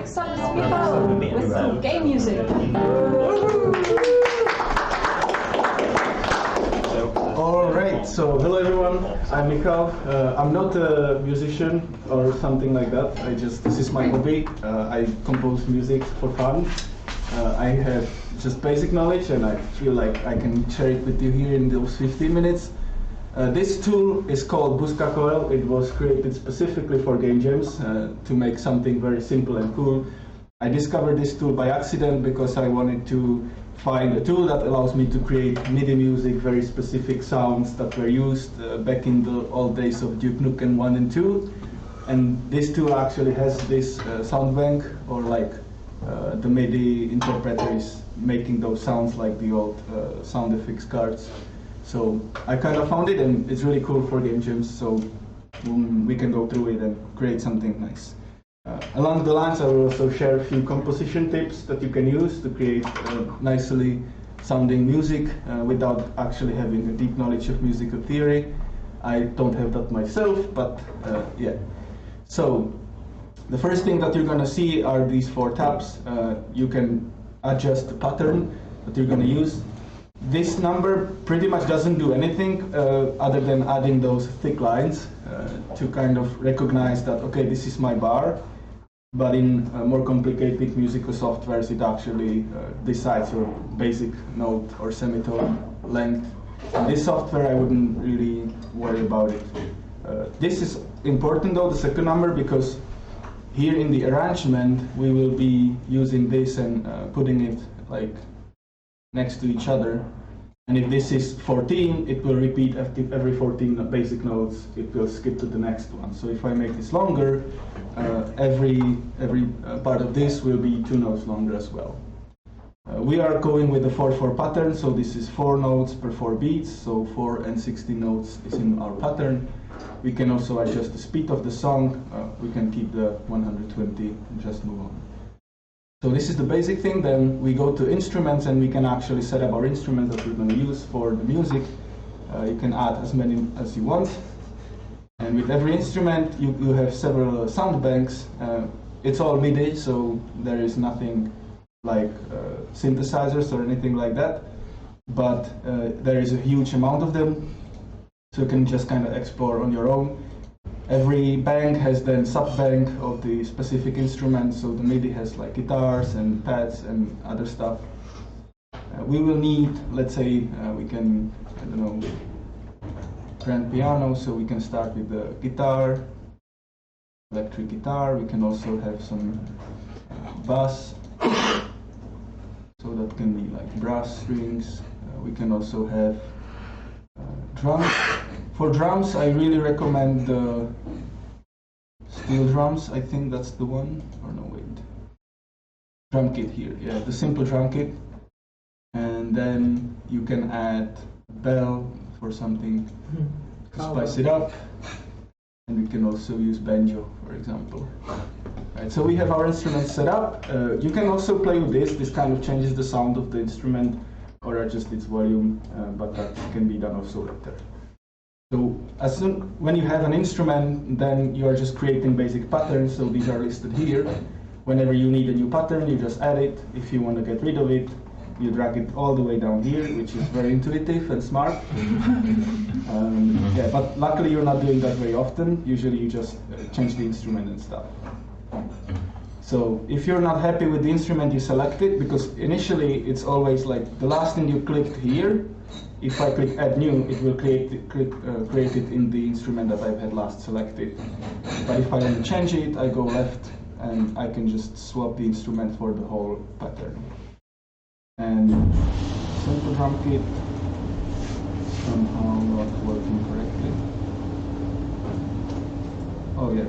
Sucks Michal with some game music. Alright, so hello everyone, I'm Michal. I'm not a musician or something like that. This is my hobby. I compose music for fun. I have just basic knowledge and I feel like I can share it with you here in those 15 minutes. This tool is called Bosca Ceoil. It was created specifically for game jams to make something very simple and cool. I discovered this tool by accident because I wanted to find a tool that allows me to create MIDI music, very specific sounds that were used back in the old days of Duke Nukem 1 and 2. And this tool actually has this sound bank, or like the MIDI interpreter is making those sounds like the old sound effects cards. So I kind of found it and it's really cool for game jams, so we can go through it and create something nice. Along the lines, I will also share a few composition tips that you can use to create nicely sounding music without actually having a deep knowledge of musical theory. I don't have that myself, but yeah. So the first thing that you're going to see are these 4 tabs. You can adjust the pattern that you're going to use. This number pretty much doesn't do anything other than adding those thick lines to kind of recognize that, okay, this is my bar. But in more complicated musical softwares, it actually decides your basic note or semitone length. In this software, I wouldn't really worry about it. This is important though, the second number, because here in the arrangement, we will be using this and putting it like next to each other. And if this is 14, it will repeat every 14 basic notes. It will skip to the next one. So if I make this longer, every part of this will be 2 notes longer as well. We are going with the 4/4 pattern, so this is 4 notes per 4 beats. So 4 and 16 notes is in our pattern. We can also adjust the speed of the song. We can keep the 120 and just move on. So this is the basic thing. Then we go to instruments and we can actually set up our instruments that we're going to use for the music. You can add as many as you want. And with every instrument, you have several sound banks. It's all MIDI, so there is nothing like synthesizers or anything like that. But there is a huge amount of them, so you can just kind of explore on your own. Every bank has then sub-bank of the specific instrument, so the MIDI has like guitars and pads and other stuff. We will need, let's say, we can, I don't know, grand piano, so we can start with the guitar, electric guitar. We can also have some bass, so that can be like brass strings. We can also have drums. For drums, I really recommend the steel drums. I think that's the one, or no, wait. Drum kit here, yeah, the simple drum kit. And then you can add a bell for something to spice it up. And we can also use banjo, for example. Right, so we have our instruments set up. You can also play with this. This kind of changes the sound of the instrument or adjust its volume, but that can be done also later. So when you have an instrument, then you are just creating basic patterns. So these are listed here. Whenever you need a new pattern, you just add it. If you want to get rid of it, you drag it all the way down here, which is very intuitive and smart. Yeah, but luckily you're not doing that very often. Usually you just change the instrument and stuff. So if you're not happy with the instrument, you select it, because initially it's always like the last thing you clicked here. If I click add new, it will create it in the instrument that I've had last selected. But if I want to change it, I go left and I can just swap the instrument for the whole pattern. And simple drum kit somehow not working correctly. Oh yeah,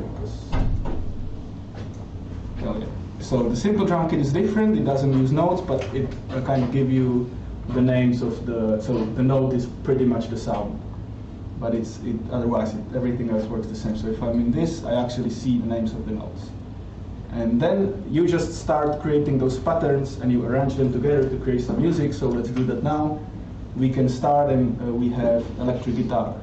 so the simple drum kit is different. It doesn't use notes, but it kind of give you the names of so the note is pretty much the sound, but otherwise everything else works the same. So if I'm in this, I actually see the names of the notes. And then you just start creating those patterns and you arrange them together to create some music. So let's do that now. We can start, and we have electric guitar.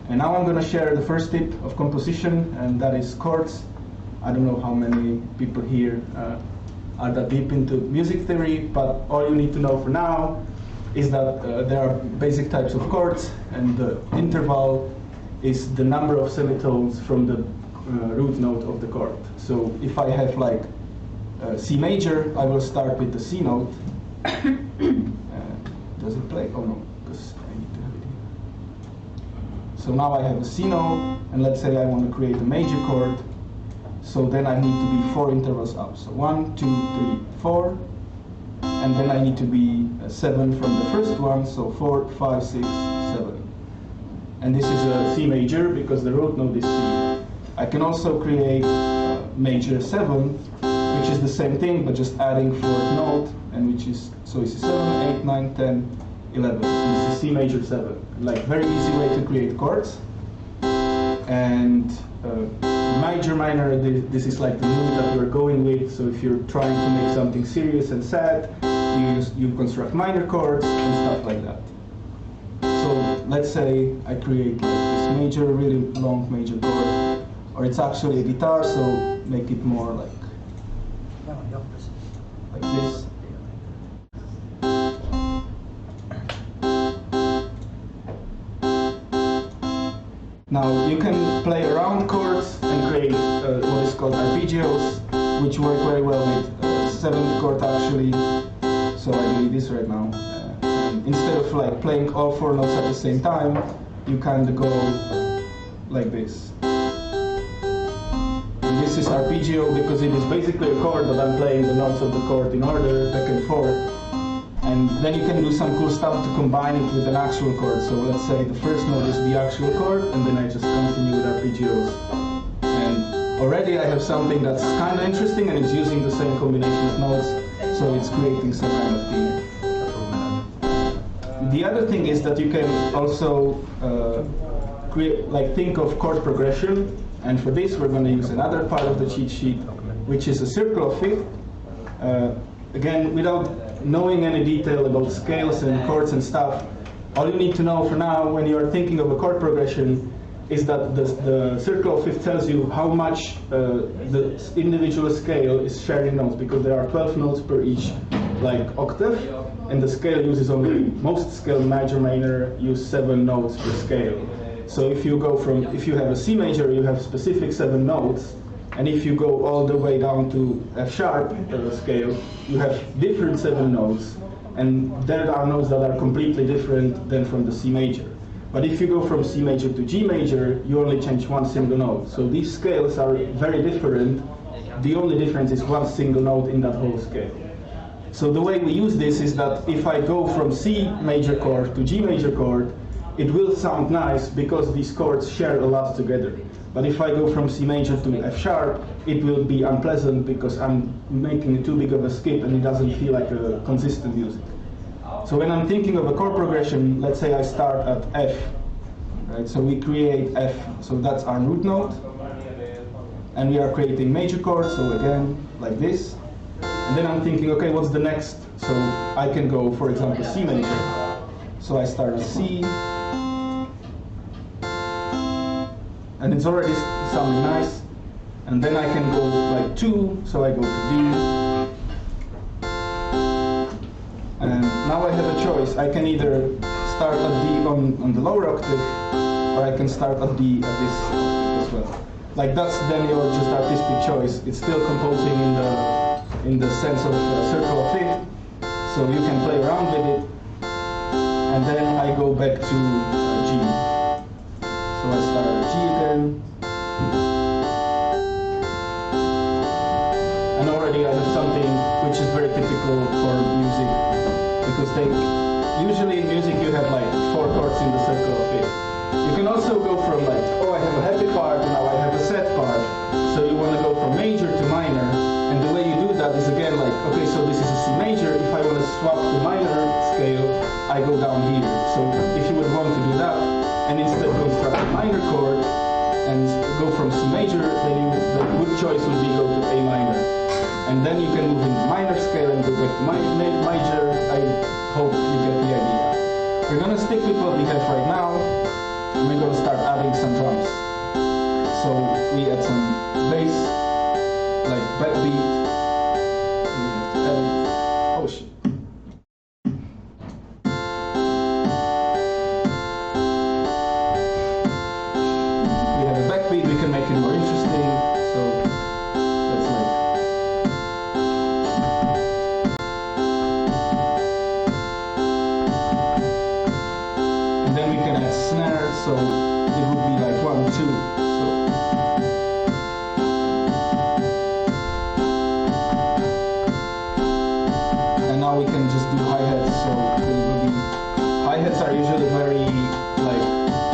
And now I'm going to share the first tip of composition, and that is chords. I don't know how many people here are that deep into music theory, but all you need to know for now is that there are basic types of chords, and the interval is the number of semitones from the root note of the chord. So if I have like C major, I will start with the C note. Does it play? Oh no, because I need to have it here. So now I have a C note, and let's say I want to create a major chord. So then I need to be 4 intervals up. So 1, 2, 3, 4. And then I need to be 7 from the first one. So 4, 5, 6, 7. And this is a C major because the root note is C. I can also create major 7, which is the same thing, but just adding 4th note, and which is, so this is 7, 8, 9, 10, 11. And this is C major 7. Like, very easy way to create chords. And major, minor, this is like the mood that we're going with. So if you're trying to make something serious and sad, you construct minor chords and stuff like that. So let's say I create like this major, really long major chord, or it's actually a guitar, so make it more like this. Now you can play around chords and create what is called arpeggios, which work very well with 7th chord actually. So I do this right now. And instead of like playing all 4 notes at the same time, you kind of go like this. And this is arpeggio because it is basically a chord, but I'm playing the notes of the chord in order, back and forth. And then you can do some cool stuff to combine it with an actual chord. So let's say the first note is the actual chord, and then I just continue with arpeggios. And already I have something that's kind of interesting, and it's using the same combination of notes, so it's creating some kind of theme. The other thing is that you can also think of chord progression, and for this we're going to use another part of the cheat sheet, which is a circle of fifth. Again, without knowing any detail about scales and chords and stuff, all you need to know for now when you are thinking of a chord progression is that the circle of fifth tells you how much the individual scale is sharing notes, because there are 12 notes per each like octave, and the scale uses only, most scale major minor use 7 notes per scale. So if you have a C major, you have specific 7 notes. And if you go all the way down to F sharp scale, you have different 7 notes, and there are notes that are completely different than from the C major. But if you go from C major to G major, you only change one single note. So these scales are very different. The only difference is one single note in that whole scale. So the way we use this is that if I go from C major chord to G major chord, it will sound nice because these chords share a lot together. But if I go from C major to F sharp, it will be unpleasant because I'm making too big of a skip and it doesn't feel like a consistent music. So when I'm thinking of a chord progression, let's say I start at F, right? So we create F, so that's our root note. And we are creating major chords, so again, like this. And then I'm thinking, okay, what's the next? So I can go, for example, C major. So I start with C. And it's already sounding nice. And then I can go like 2, so I go to D. And now I have a choice. I can either start at D on the lower octave, or I can start at D at this octave as well. Like that's then your just artistic choice. It's still composing in the sense of circle of fifth, so you can play around with it. And then I go back to G. So I start at G again, and already I have something which is very typical for music, because usually in music you have like 4 chords in the circle of fifth. You can also go from like, oh, I have a happy part, and now I have a sad part. So you want to go from major to minor, and the way you do that is again like, okay, so this is a C major. If I want to swap to minor scale, I go down here. So if you would want to do that, and instead construct a minor chord and go from C major, then the good choice would be go to A minor. And then you can move into minor scale and go back to major. I hope you get the idea. We're going to stick with what we have right now, and we're going to start adding some drums. So we add some bass, like backbeat. Oh shit. We have a backbeat, we can make it more interesting. So that's like. And then we can add snare, so it would be like 1, 2. So. And now we can just do hi-hats, so it will be. Hi-hats are usually very like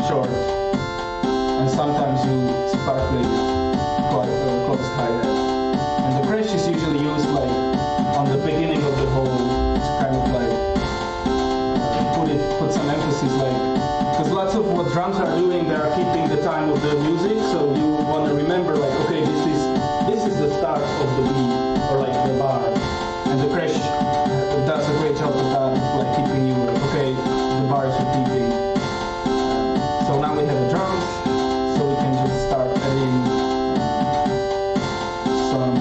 short, and sometimes you sparkle quite close hi-hat. And the crash is usually used like on the beginning of the whole to kind of like put some emphasis, like because lots of what drums are doing, they are keeping the time of the music, so you want to remember like, okay, this is the start of the beat or like the bar, and the crash does a great job of that, like keeping you like, okay, the bar is repeating. So now we have the drums, so we can just start adding some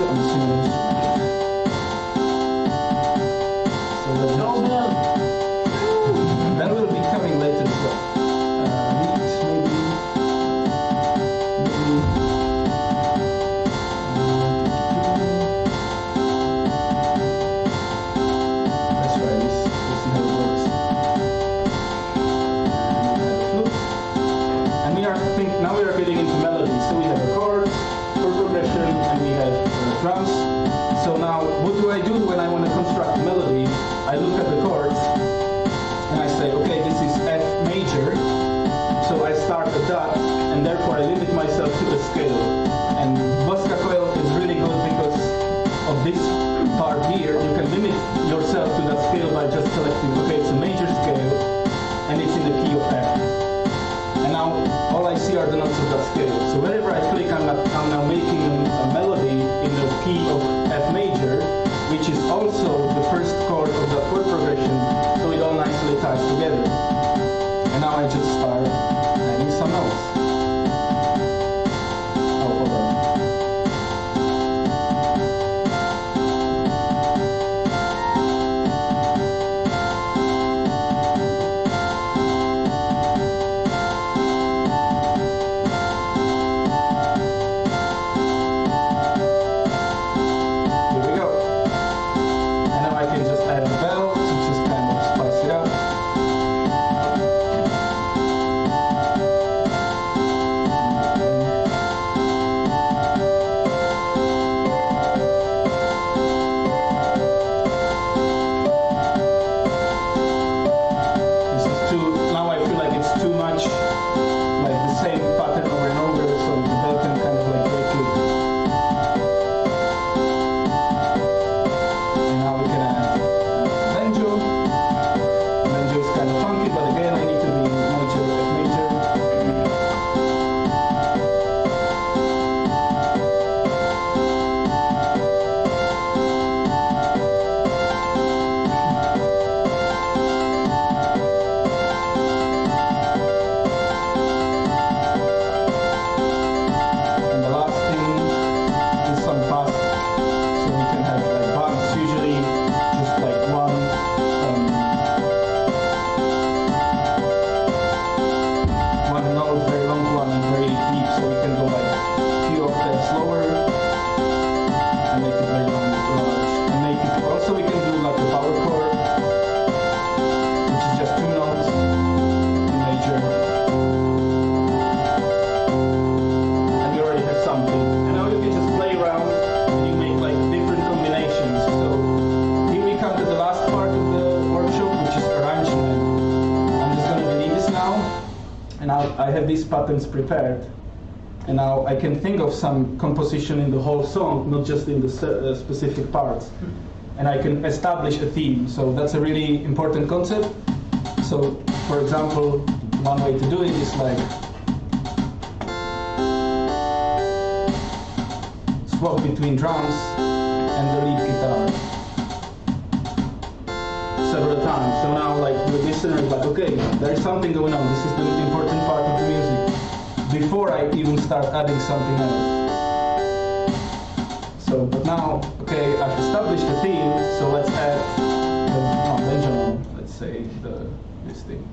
instruments. So that's that will be coming later as well. Beat, maybe. Let's try this. Let's see how it works. And we are now we are getting into melody. So we have a chord, chord progression, and we have drums. So now, what do I do when I want to construct a melody? I look at the chords and I say, okay, this is F major. So I start at that, and therefore I limit myself to the scale. And Bosca Ceoil is really good because of this part here. You can limit yourself to that scale by just selecting, okay, it's a major scale, and it's in the key of F. And now all I see are the notes of that scale. So whenever I click, I'm now making a melody in the key of F major, which is also the first chord of the chord progression, so it all nicely ties together. And now I just start adding some notes. Oh, hold on. Here we go. And now I can just add the bell to just kind of spice it up. This is too, now I feel like it's too much, like the same pattern over and over, so the bell can kind of like break it. And now we can add banjo. Banjo is kind of funky, but again, I need to be in major, F major. And the last thing is some fast, so we can have like bumps, usually just like one note, very long one and very deep, so we can go like a few octaves lower and make it very long, large, and make it, also we can do like a power chord, which is just 2 notes in major. And we already have something. And now you can just play around and you make like different combinations. So here we come to the last part of the workshop, which is arrangement. I'm just going to delete this now. And now I have these patterns prepared. And now I can think of some composition in the whole song, not just in the specific parts. And I can establish a theme. So that's a really important concept. So, for example, one way to do it is like swap between drums and the lead guitar several times. So now, like, the listener is like, okay, there is something going on. This is the important part of the music. before I even start adding something else. So, but now, okay, I've established the theme, so let's add the Benjamin, let's say, this thing.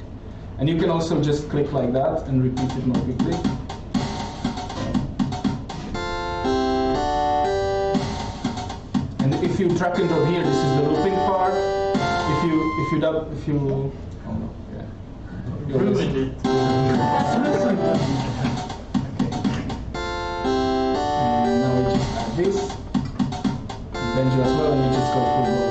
And you can also just click like that and repeat it more quickly. And if you drag and drop here, this is the looping part. If you oh no, yeah. You ruined it. And now we just add this, and Benji as well, and we just go full blown.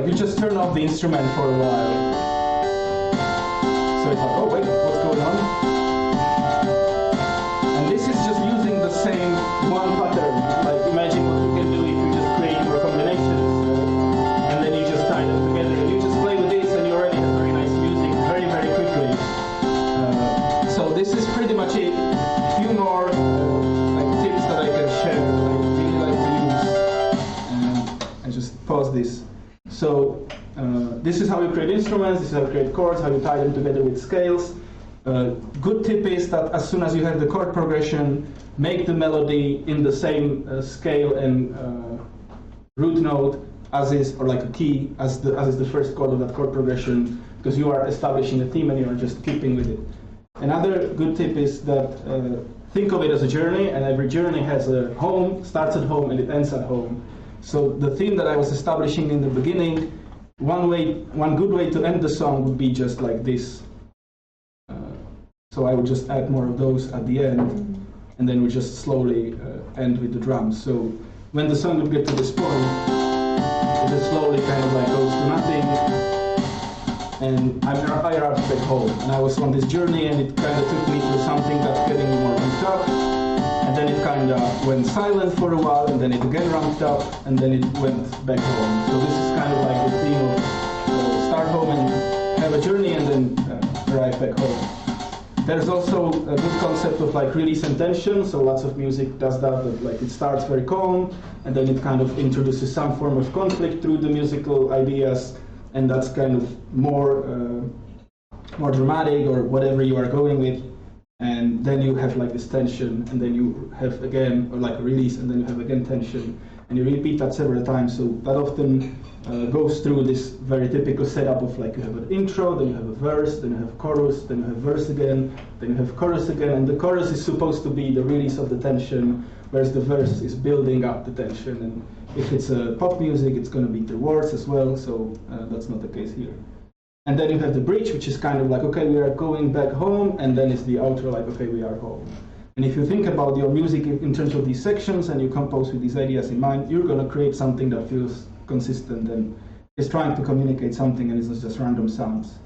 You just turn off the instrument for a while. So it's like, oh wait, what's going on? And this is just using the same one pattern. Like imagine what you can do if you just create more combinations, right? And then you just tie them together. And you just play with this and you already have very nice music very, very quickly. So this is pretty much it. A few more like tips that I can share that I really like to use. And I just pause this. So this is how you create instruments, this is how you create chords, how you tie them together with scales. Good tip is that as soon as you have the chord progression, make the melody in the same scale and root note as is, or like a key, as is the first chord of that chord progression, because you are establishing a theme and you are just keeping with it. Another good tip is that think of it as a journey, and every journey has a home, starts at home and it ends at home. So the theme that I was establishing in the beginning, one good way to end the song would be just like this. So I would just add more of those at the end, and then we just slowly end with the drums. So when the song would get to this point, it just slowly kind of like goes to nothing, and I arrived back home. And I was on this journey, and it kind of took me to something that's getting more ramped up. And then it kind of went silent for a while, and then it again ramped up, and then it went back home. So this is kind of like the theme of start home and have a journey, and then arrive back home. There's also a good concept of like release and tension. So lots of music does that, like it starts very calm, and then it kind of introduces some form of conflict through the musical ideas, and that's kind of more dramatic or whatever you are going with. And then you have like this tension, and then you have again, or like a release, and then you have again tension, and you repeat that several times. So that often goes through this very typical setup of like you have an intro, then you have a verse, then you have chorus, then you have verse again, then you have chorus again, and the chorus is supposed to be the release of the tension, whereas the verse is building up the tension. And if it's a pop music, it's going to be the words as well, so that's not the case here. And then you have the bridge, which is kind of like, okay, we are going back home, and then it's the outro, like, okay, we are home. And if you think about your music in terms of these sections, and you compose with these ideas in mind, you're going to create something that feels consistent and is trying to communicate something, and it's not just random sounds.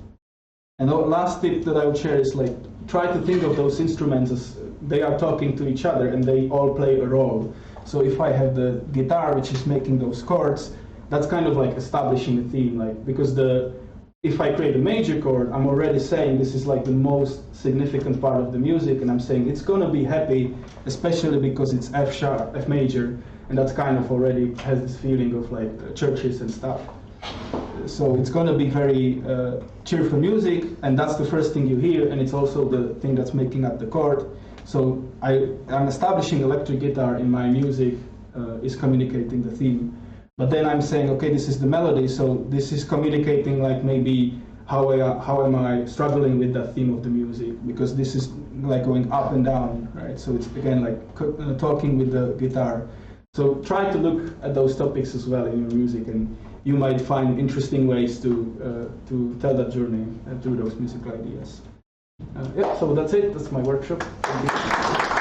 And the last tip that I would share is like, try to think of those instruments as they are talking to each other, and they all play a role. So if I have the guitar, which is making those chords, that's kind of like establishing a theme, like, because if I create a major chord, I'm already saying this is like the most significant part of the music, and I'm saying it's going to be happy, especially because it's F sharp, F major, and that's kind of already has this feeling of like churches and stuff. So it's going to be very cheerful music, and that's the first thing you hear, and it's also the thing that's making up the chord. So I'm establishing electric guitar in my music is communicating the theme. But then I'm saying, okay, this is the melody, so this is communicating like maybe how am I struggling with that theme of the music, because this is like going up and down, right? So it's again like talking with the guitar. So try to look at those topics as well in your music, and you might find interesting ways to tell that journey through those musical ideas. Yeah, so that's it. That's my workshop. Thank you.